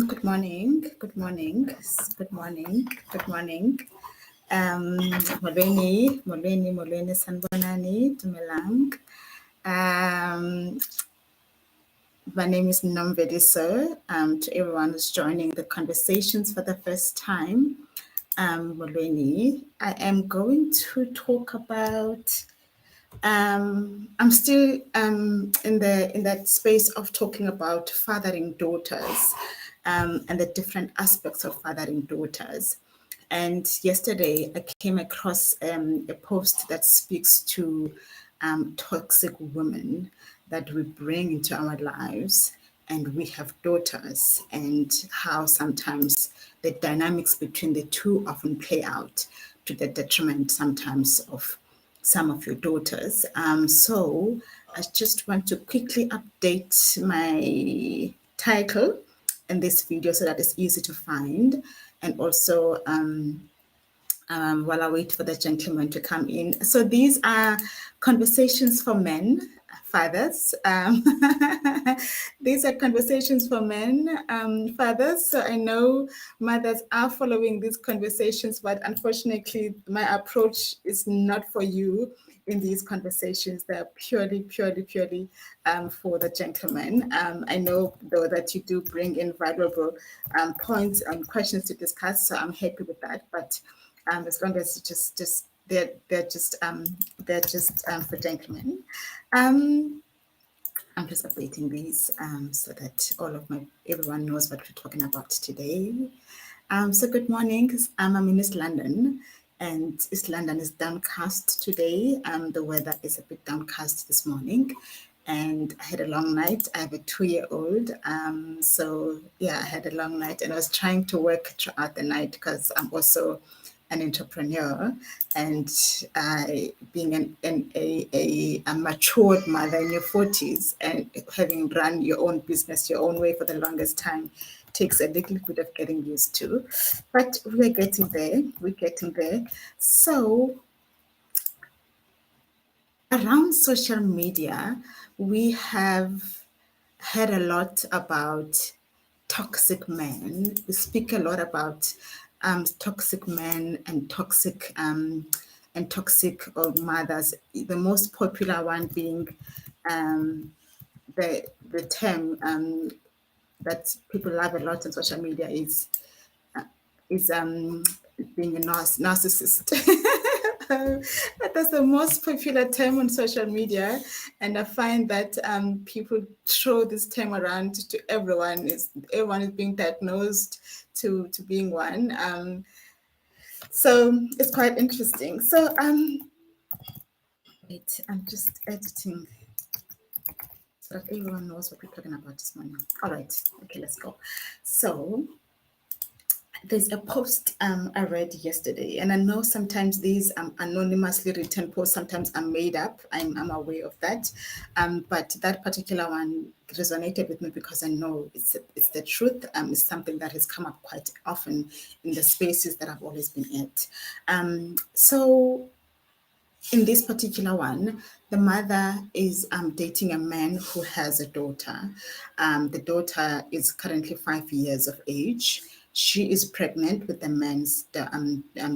Good morning. Good morning. Good morning. Good morning. Molweni sanibonani, dumelang. My name is Nomvedi Sir. To everyone who's joining the conversations for the first time, molweni. I am going to talk about. I'm still in that space of talking about fathering daughters and the different aspects of fathering daughters. And yesterday I came across a post that speaks to toxic women that we bring into our lives, and we have daughters, and how sometimes the dynamics between the two often play out to the detriment sometimes of some of your daughters. So I just want to quickly update my title in this video so that it's easy to find, and also while I wait for the gentleman to come in. So these are conversations for men, fathers. These are conversations for men, fathers. So I know mothers are following these conversations, but unfortunately, my approach is not for you in these conversations. They're purely for the gentleman. I know, though, that you do bring in valuable points and questions to discuss, so I'm happy with that. But as long as they're just for gentlemen. I'm just updating these so that everyone knows what we're talking about today. So good morning. I'm in East London, and East London is downcast today. The weather is a bit downcast this morning, and I had a long night. I have a 2-year-old, so yeah, I had a long night, and I was trying to work throughout the night because I'm also an entrepreneur, and being a matured mother in your 40s and having run your own business your own way for the longest time takes a little bit of getting used to, but we're getting there. So around social media, we have heard a lot about toxic men. We speak a lot about toxic men and toxic mothers. The most popular one being the term that people love a lot on social media is being a narcissist. That's the most popular term on social media, and I find that people throw this term around to everyone. Everyone is being diagnosed to being one. So it's quite interesting. So wait, I'm just editing so that everyone knows what we're talking about this morning. All right, okay, let's go. So there's a post I read yesterday, and I know sometimes these anonymously written posts sometimes are made up. I'm aware of that, but that particular one resonated with me because I know it's the truth. It's something that has come up quite often in the spaces that I've always been at. So in this particular one, the mother is dating a man who has a daughter. The daughter is currently 5 years of age. She is pregnant with the man's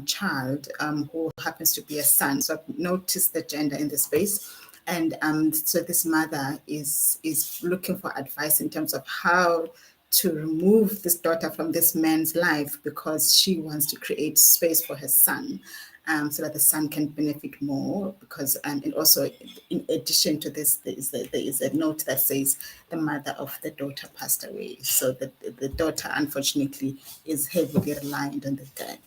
child, who happens to be a son. So I've noticed the gender in the space. And so this mother is looking for advice in terms of how to remove this daughter from this man's life, because she wants to create space for her son. So that the son can benefit more, because and also in addition to this, there is a note that says the mother of the daughter passed away, so that the daughter unfortunately is heavily reliant on the dad.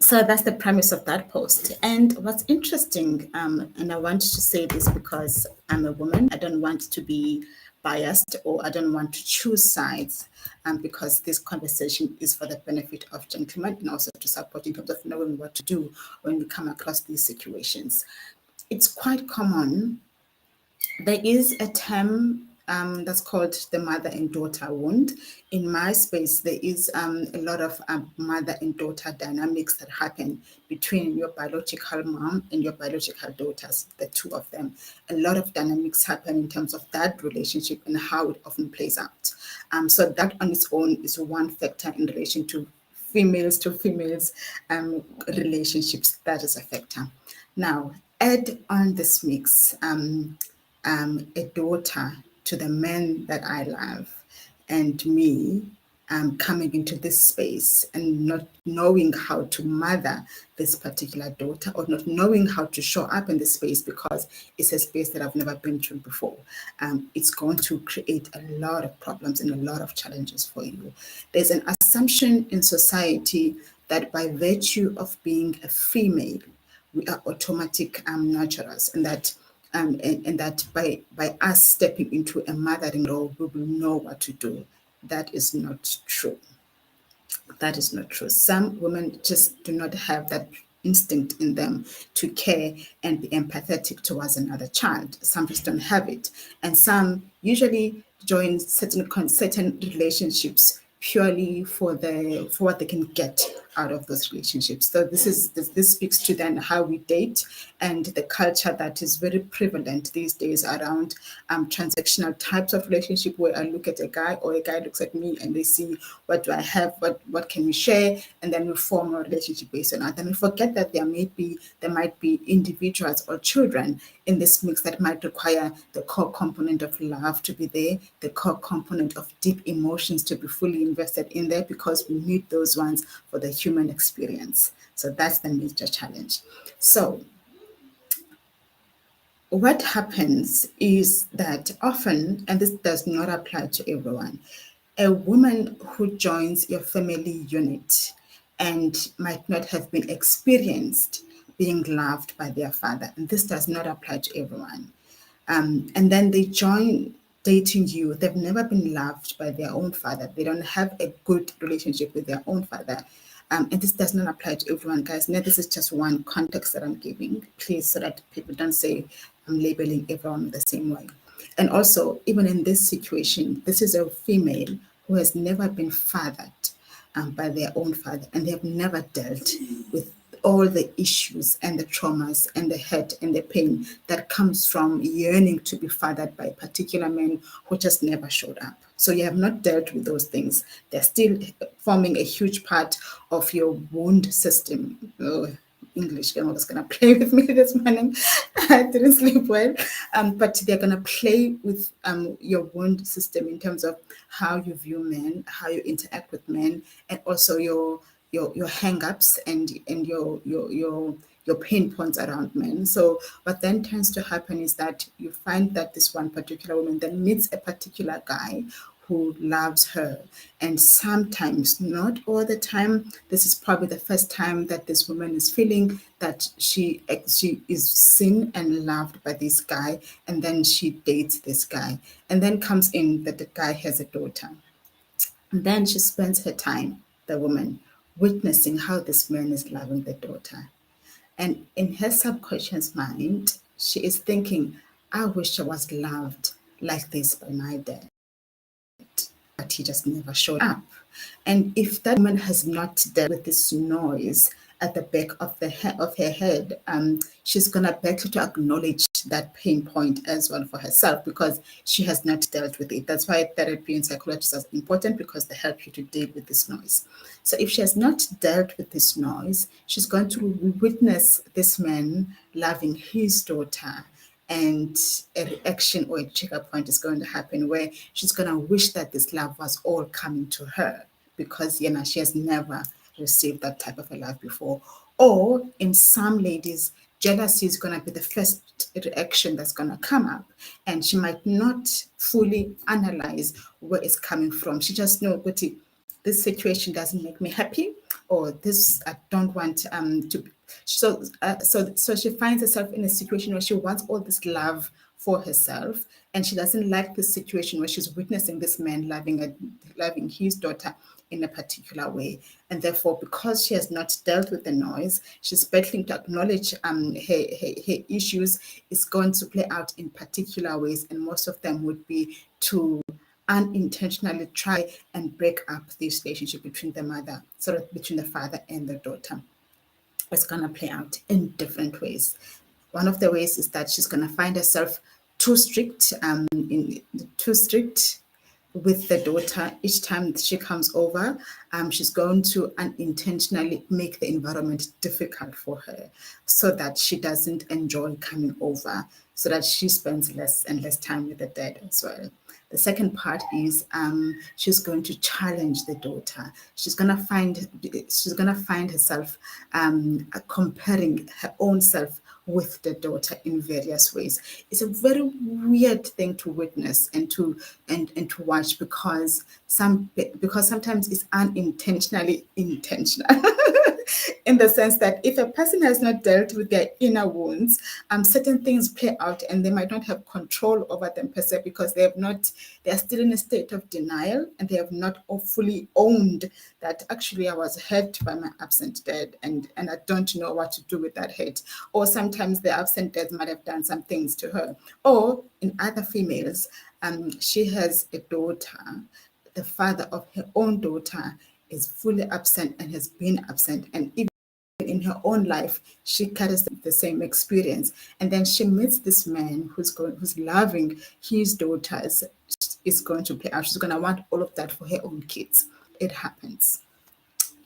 So that's the premise of that post. And what's interesting, and I want to say this because I'm a woman, I don't want to be biased, or I don't want to choose sides, because this conversation is for the benefit of gentlemen and also to support in terms of knowing what to do when we come across these situations. It's quite common. There is a term that's called the mother and daughter wound. In my space, there is a lot of mother and daughter dynamics that happen between your biological mom and your biological daughters, the two of them. A lot of dynamics happen in terms of that relationship and how it often plays out. So that on its own is one factor in relation to females relationships. That is a factor. Now, add on this mix a daughter to the men that I love, and me coming into this space and not knowing how to mother this particular daughter, or not knowing how to show up in this space because it's a space that I've never been through before. It's going to create a lot of problems and a lot of challenges for you. There's an assumption in society that by virtue of being a female, we are automatic nurturers, and that and that by us stepping into a mothering role, we will know what to do. That is not true. That is not true. Some women just do not have that instinct in them to care and be empathetic towards another child. Some just don't have it. And some usually join certain relationships purely for what they can get out of those relationships. So this speaks to then how we date and the culture that is very prevalent these days around transactional types of relationship, where I look at a guy or a guy looks at me and they see, what do I have, what can we share, and then we form a relationship based on that. And we forget that there might be individuals or children in this mix that might require the core component of love to be there, the core component of deep emotions to be fully invested in there, because we need those ones for the human experience. So that's the major challenge. So what happens is that often, and this does not apply to everyone, a woman who joins your family unit and might not have been experienced being loved by their father, and this does not apply to everyone, and then they join dating you. They've never been loved by their own father. They don't have a good relationship with their own father. And this does not apply to everyone, guys. Now, this is just one context that I'm giving, please, so that people don't say I'm labeling everyone the same way. And also, even in this situation, this is a female who has never been fathered by their own father, and they have never dealt with all the issues and the traumas and the hurt and the pain that comes from yearning to be fathered by particular men who just never showed up. So you have not dealt with those things. They're still forming a huge part of your wound system. Oh, English girl was going to play with me this morning. I didn't sleep well. But they're going to play with your wound system in terms of how you view men, how you interact with men, and also your hang-ups and your pain points around men. So what then tends to happen is that you find that this one particular woman then meets a particular guy who loves her. And sometimes, not all the time, this is probably the first time that this woman is feeling that she is seen and loved by this guy, and then she dates this guy. And then comes in that the guy has a daughter. And then she spends her time, the woman, witnessing how this man is loving the daughter. And in her subconscious mind, she is thinking, I wish I was loved like this by my dad, but he just never showed up. And if that woman has not dealt with this noise at the back of her head, she's gonna better to acknowledge that pain point as well for herself, because she has not dealt with it. That's why therapy and psychologists are important, because they help you to deal with this noise. So if she has not dealt with this noise, she's going to witness this man loving his daughter, and a reaction or a trigger point is going to happen where she's going to wish that this love was all coming to her, because she has never received that type of a love before. Or in some ladies, jealousy is going to be the first reaction that's going to come up, and she might not fully analyze where it's coming from. She just knows, but this situation doesn't make me happy, or this I don't want to. So she finds herself in a situation where she wants all this love for herself, and she doesn't like the situation where she's witnessing this man loving his daughter in a particular way. And therefore, because she has not dealt with the noise, she's battling to acknowledge her issues. Is going to play out in particular ways, and most of them would be to unintentionally try and break up this relationship between between the father and the daughter. It's going to play out in different ways. One of the ways is that she's going to find herself too strict, with the daughter. Each time she comes over, she's going to unintentionally make the environment difficult for her so that she doesn't enjoy coming over, so that she spends less and less time with the dad as well. The second part is she's going to challenge the daughter. She's gonna find herself comparing her own self with the daughter in various ways. It's a very weird thing to witness and to watch, because sometimes it's unintentionally intentional. In the sense that if a person has not dealt with their inner wounds, certain things play out and they might not have control over them per se, because they're still in a state of denial, and they have not fully owned that actually I was hurt by my absent dad, and I don't know what to do with that hate. Or sometimes the absent dad might have done some things to her. Or in other females, she has a daughter, the father of her own daughter is fully absent and has been absent, and even in her own life, she carries the same experience. And then she meets this man who's loving his daughters, is going to play out. She's going to want all of that for her own kids. It happens.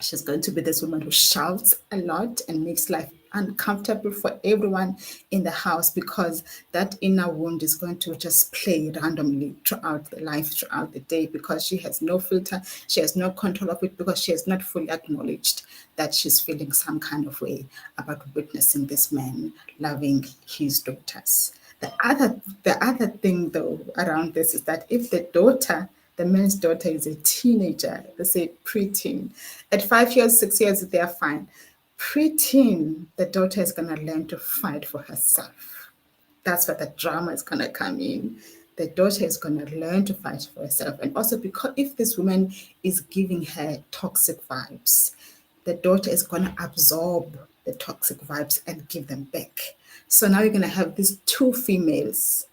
She's going to be this woman who shouts a lot and makes life uncomfortable for everyone in the house, because that inner wound is going to just play randomly throughout the life, throughout the day, because she has no filter, she has no control of it, because she has not fully acknowledged that she's feeling some kind of way about witnessing this man loving his daughters. The other thing though around this is that if the man's daughter is a teenager, they say preteen. At 5 years, 6 years, they're fine. Preteen, the daughter is going to learn to fight for herself. That's where the drama is going to come in. The daughter is going to learn to fight for herself. And also, because if this woman is giving her toxic vibes, the daughter is going to absorb the toxic vibes and give them back. So now you're going to have these two females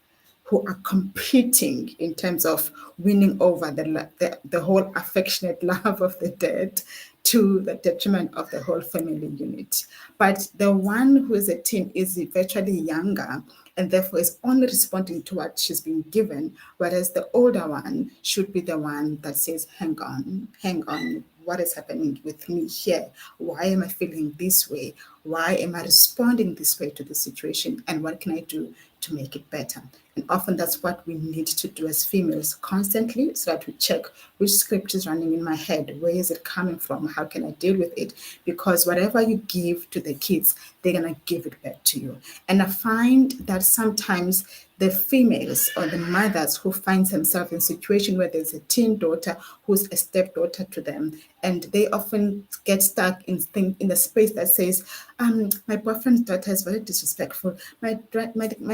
who are competing in terms of winning over the whole affectionate love of the dead, to the detriment of the whole family unit. But the one who is a teen is virtually younger, and therefore is only responding to what she's been given, whereas the older one should be the one that says, hang on, what is happening with me here? Why am I feeling this way? Why am I responding this way to the situation? And what can I do to make it better? And often that's what we need to do as females constantly, so that we check which script is running in my head, where is it coming from, how can I deal with it? Because whatever you give to the kids, they're going to give it back to you. And I find that sometimes the females or the mothers who find themselves in a situation where there's a teen daughter who's a stepdaughter to them, and they often get stuck in the space that says, my boyfriend's daughter is very disrespectful. My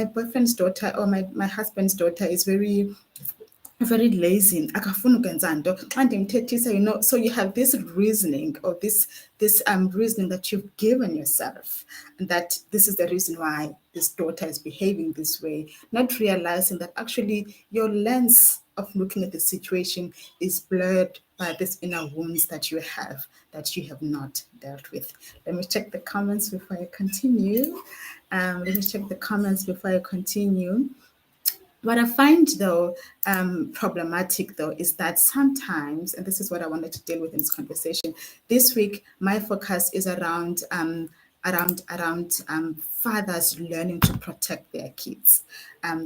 boyfriend's daughter or my husband's daughter is very lazy, akafuna ukwenza nto xa ndimthethisa, so you have this reasoning, or this reasoning that you've given yourself, and that this is the reason why this daughter is behaving this way, not realizing that actually your lens of looking at the situation is blurred by this inner wounds that you have not dealt with. Let me check the comments before I continue. What I find, though, problematic, though, is that sometimes, and this is what I wanted to deal with in this conversation, this week, my focus is around fathers learning to protect their kids.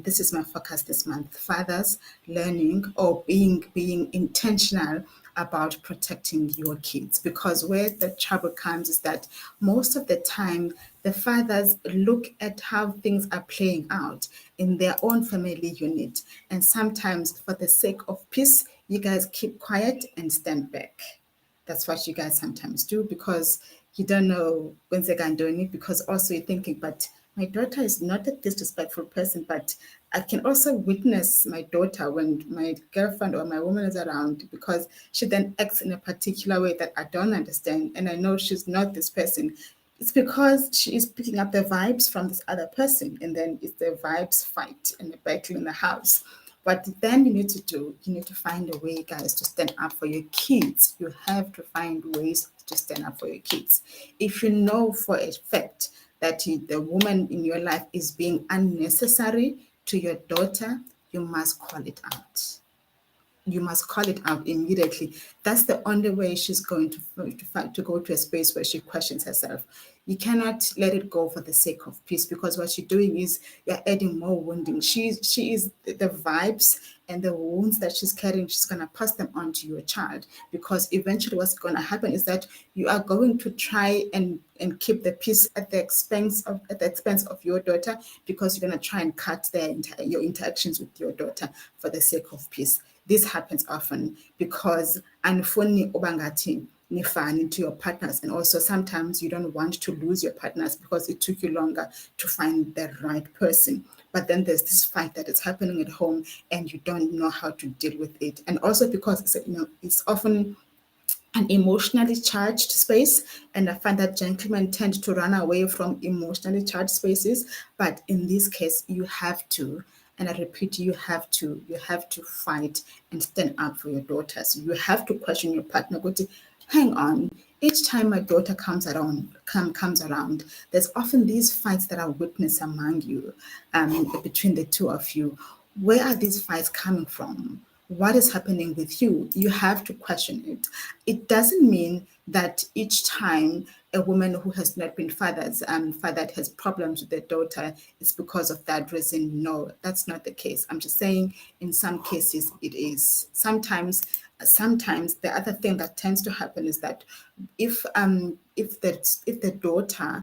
This is my focus this month, fathers learning or being intentional about protecting your kids, because where the trouble comes is that most of the time the fathers look at how things are playing out in their own family unit, and sometimes for the sake of peace, you guys keep quiet and stand back. That's what you guys sometimes do, because you don't know when they're going to do it, because also you're thinking, but my daughter is not a disrespectful person, but I can also witness my daughter when my girlfriend or my woman is around, because she then acts in a particular way that I don't understand, and I know she's not this person. It's because she is picking up the vibes from this other person, and then it's the vibes fight and the battle in the house. What then you need to find a way, guys, to stand up for your kids. You have to find ways to stand up for your kids. If you know for a fact that the woman in your life is being unnecessary to your daughter, you must call it out. you must call it out immediately. That's the only way she's going to go to a space where she questions herself. You cannot let it go for the sake of peace, because what you're doing is you're adding more wounding. She is the vibes and the wounds that she's carrying, she's going to pass them on to your child, because eventually what's going to happen is that you are going to try and keep the peace at the expense of your daughter, because you're going to try and cut your interactions with your daughter for the sake of peace. This happens often because anifuni ubangati nifani to your partners, and also sometimes you don't want to lose your partners because it took you longer to find the right person. But then there's this fight that is happening at home and you don't know how to deal with it. And also because it's often an emotionally charged space, and I find that gentlemen tend to run away from emotionally charged spaces. But in this case, you have to, and I repeat, you have to fight and stand up for your daughters. You have to question your partner. Go to, hang on. Each time my daughter comes around, there's often these fights that are witnessed among you, between the two of you. Where are these fights coming from? What is happening with you? You have to question it. It doesn't mean that each time a woman who has not been fathered has problems with their daughter, it's because of that reason. No, that's not the case. I'm just saying in some cases it is. Sometimes the other thing that tends to happen is that if the daughter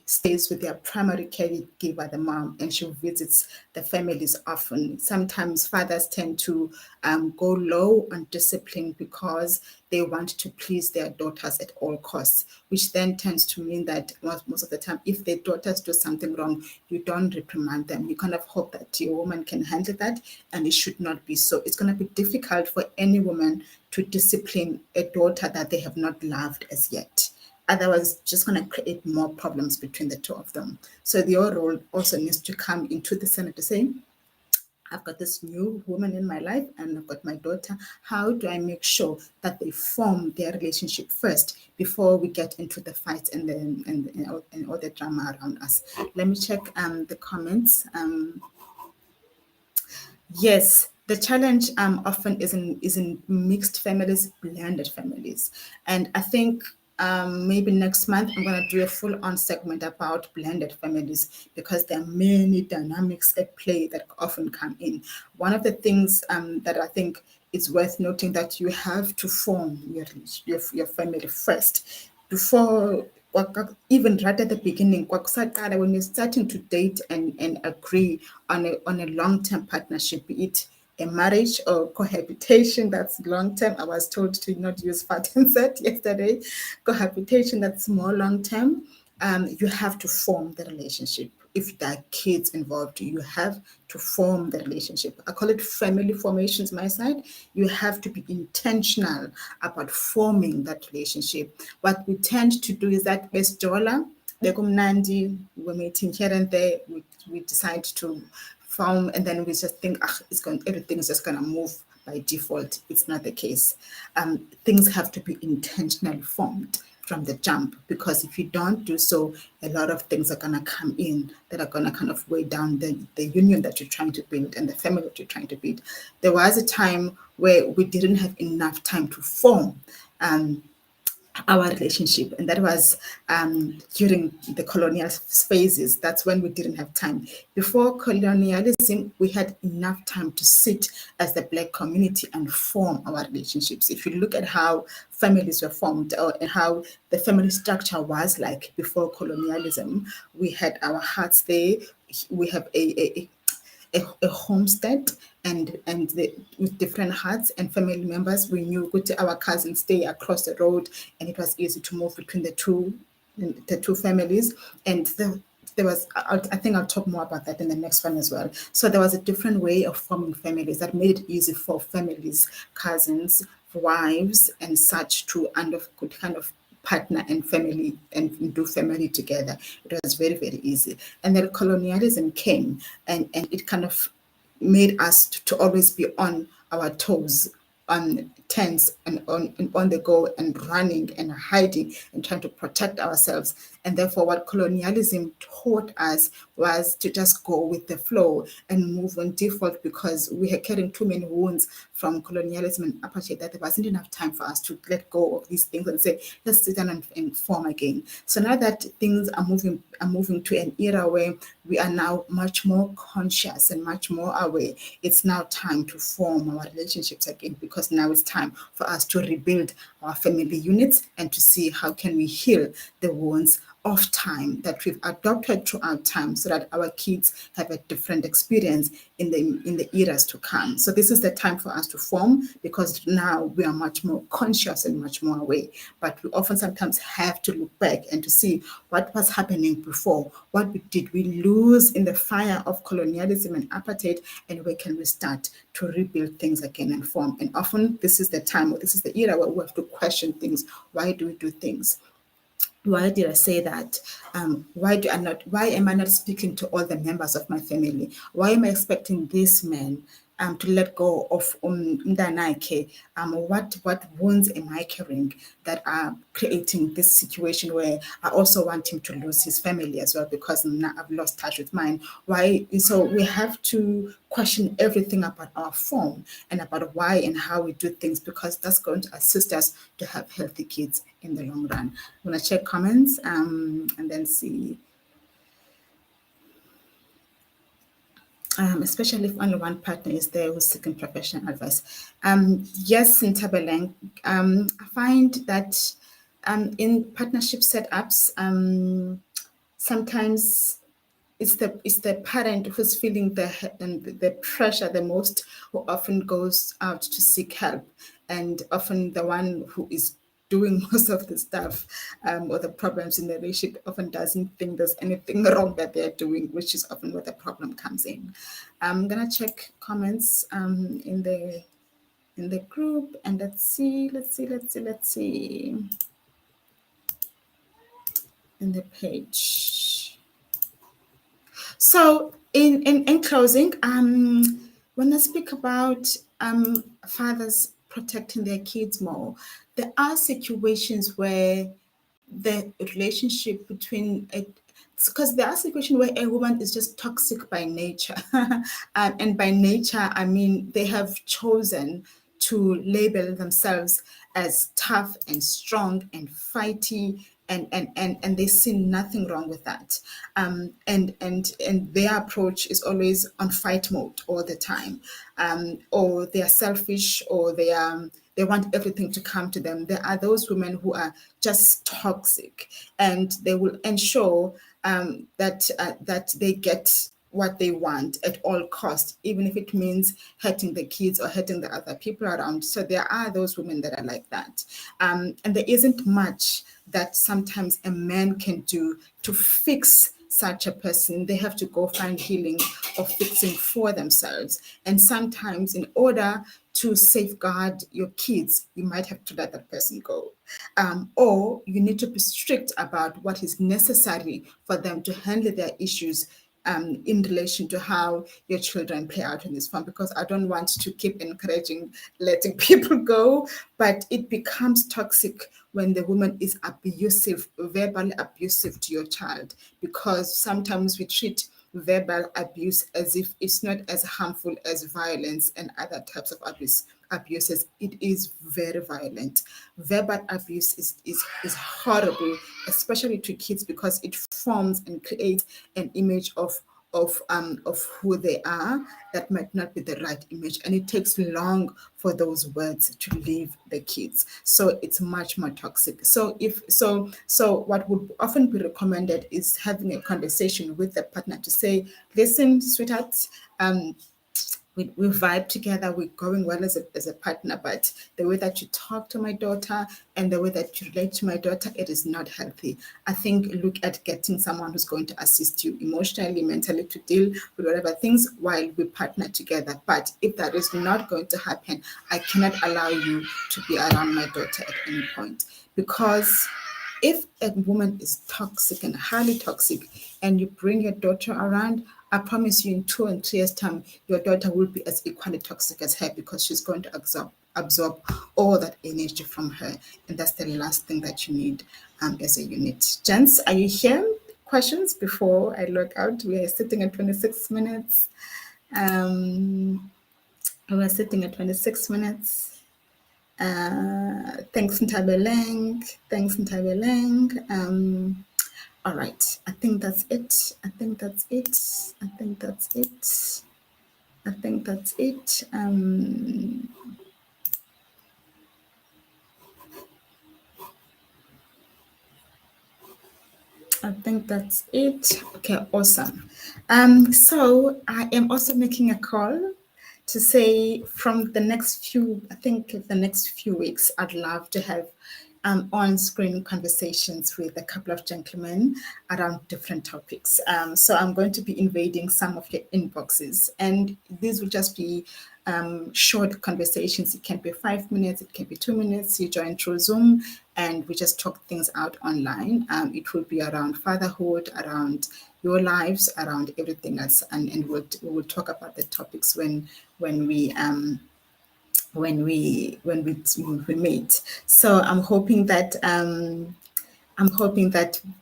stays with their primary caregiver, the mom, and she visits the families often. Sometimes fathers tend to go low on discipline because they want to please their daughters at all costs, which then tends to mean that most of the time, if their daughters do something wrong, you don't reprimand them. You kind of hope that your woman can handle that, and it should not be so. It's going to be difficult for any woman to discipline a daughter that they have not loved as yet. Otherwise, it's just going to create more problems between the two of them. So your role also needs to come into the center to say, I've got this new woman in my life and I've got my daughter. How do I make sure that they form their relationship first before we get into the fight and all the drama around us? Let me check the comments. Yes, the challenge often is in mixed families, blended families, and I think maybe next month I'm going to do a full-on segment about blended families, because there are many dynamics at play that often come in. One of the things that I think it's worth noting, that you have to form your family first before, even right at the beginning, when you're starting to date and agree on a long-term partnership, be it a marriage or cohabitation that's long-term. I was told to not use fat and set yesterday. Cohabitation that's more long-term. You have to form the relationship. If there are kids involved, you have to form the relationship. I call it family formations, my side. You have to be intentional about forming that relationship. What we tend to do is that Bestola, Begumnandi, we're meeting here and there, we decide to form, and then we just think, everything is just gonna move by default. It's not the case. Things have to be intentionally formed from the jump, because if you don't do so, a lot of things are going to come in that are going to kind of weigh down the union that you're trying to build and the family that you're trying to build. There was a time where we didn't have enough time to form our relationship, and that was during the colonial phases. That's when we didn't have time. Before colonialism, we had enough time to sit as the Black community and form our relationships. If you look at how families were formed, and how the family structure was like before colonialism, we had our hearts there. We have a homestead, with different huts and family members. We knew our cousins stay across the road, and it was easy to move between the two families. And there was, I think I'll talk more about that in the next one as well. So there was a different way of forming families that made it easy for families, cousins, wives, and such to could kind of partner and family and do family together. It was very, very easy. And then colonialism came, and it kind of made us to always be on our toes, on tense and on the go, and running and hiding and trying to protect ourselves. And therefore, what colonialism taught us was to just go with the flow and move on default, because we had carrying too many wounds from colonialism and apartheid that there wasn't enough time for us to let go of these things and say, let's sit down and form again. So now that things are moving to an era where we are now much more conscious and much more aware, it's now time to form our relationships again, because now it's time for us to rebuild our family units and to see how can we heal the wounds of time that we've adopted throughout time, so that our kids have a different experience in the eras to come. So this is the time for us to form, because now we are much more conscious and much more aware. But we often sometimes have to look back and to see what was happening before. What did we lose in the fire of colonialism and apartheid, and where can we start to rebuild things again and form? And often this is the time, or this is the era where we have to question things. Why do we do things? Why did I say that? Why am I not speaking to all the members of my family? Why am I expecting this man to let go of Mdanake? What wounds am I carrying that are creating this situation where I also want him to lose his family as well, because now I've lost touch with mine? Why? So we have to question everything about our form and about why and how we do things, because that's going to assist us to have healthy kids in the long run. I'm going to check comments and then see. Especially if only one partner is there who's seeking professional advice. Yes, in Tabelang, I find that in partnership setups, sometimes it's the parent who's feeling the pressure the most, who often goes out to seek help, and often the one who is doing most of the stuff or the problems in the relationship often doesn't think there's anything wrong that they're doing, which is often where the problem comes in. I'm gonna check comments in the group, and let's see in the page. So in closing, when I speak about fathers protecting their kids more, there are situations where the relationship between it, because there are situations where a woman is just toxic by nature. And by nature, I mean they have chosen to label themselves as tough and strong and fighty, and they see nothing wrong with that. And their approach is always on fight mode all the time. Or they are selfish, or they want everything to come to them. There are those women who are just toxic, and they will ensure that they get what they want at all costs, even if it means hurting the kids or hurting the other people around. So there are those women that are like that. And there isn't much that sometimes a man can do to fix such a person. They have to go find healing or fixing for themselves. And sometimes, in order to safeguard your kids, you might have to let that person go. Or you need to be strict about what is necessary for them to handle their issues in relation to how your children play out in this form, because I don't want to keep encouraging letting people go, but it becomes toxic when the woman is abusive, verbally abusive to your child, because sometimes we treat verbal abuse as if it's not as harmful as violence and other types of abuses. It is very violent. Verbal abuse is horrible, especially to kids, because it forms and creates an image of who they are that might not be the right image, and it takes long for those words to leave the kids. So it's much more toxic. So what would often be recommended is having a conversation with the partner to say, listen, sweetheart, we vibe together, we're going well as a partner, but the way that you talk to my daughter and the way that you relate to my daughter, it is not healthy. I think look at getting someone who's going to assist you emotionally, mentally, to deal with whatever things while we partner together. But if that is not going to happen, I cannot allow you to be around my daughter at any point, because if a woman is toxic and highly toxic and you bring your daughter around, I promise you in 2 and 3 years' time, your daughter will be as equally toxic as her because she's going to absorb all that energy from her. And that's the last thing that you need as a unit. Gents, are you here? Questions before I log out? We are sitting at 26 minutes. We're sitting at 26 minutes. Thanks, Ntabeleng. Thanks, Ntabeleng. All right. I think that's it. I think that's it. I think that's it. I think that's it. I think that's it. Okay, awesome. So I am also making a call to say from the next few, I think the next few weeks, I'd love to have on-screen conversations with a couple of gentlemen around different topics. So I'm going to be invading some of your inboxes, and these will just be short conversations. It can be 5 minutes, it can be 2 minutes. You join through Zoom, and we just talk things out online. It will be around fatherhood, around your lives, around everything else, and we'll talk about the topics when we when we meet. So I'm hoping that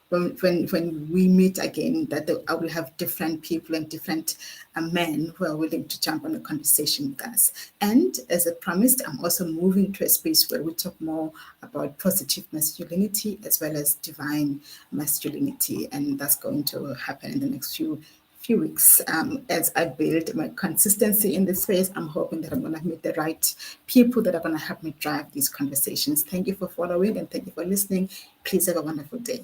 when we meet again, that I will have different people and different men who are willing to jump on a conversation with us. And as I promised, I'm also moving to a space where we talk more about positive masculinity as well as divine masculinity, and that's going to happen in the next few weeks. As I build my consistency in this space, I'm hoping that I'm going to meet the right people that are going to help me drive these conversations. Thank you for following and thank you for listening. Please have a wonderful day.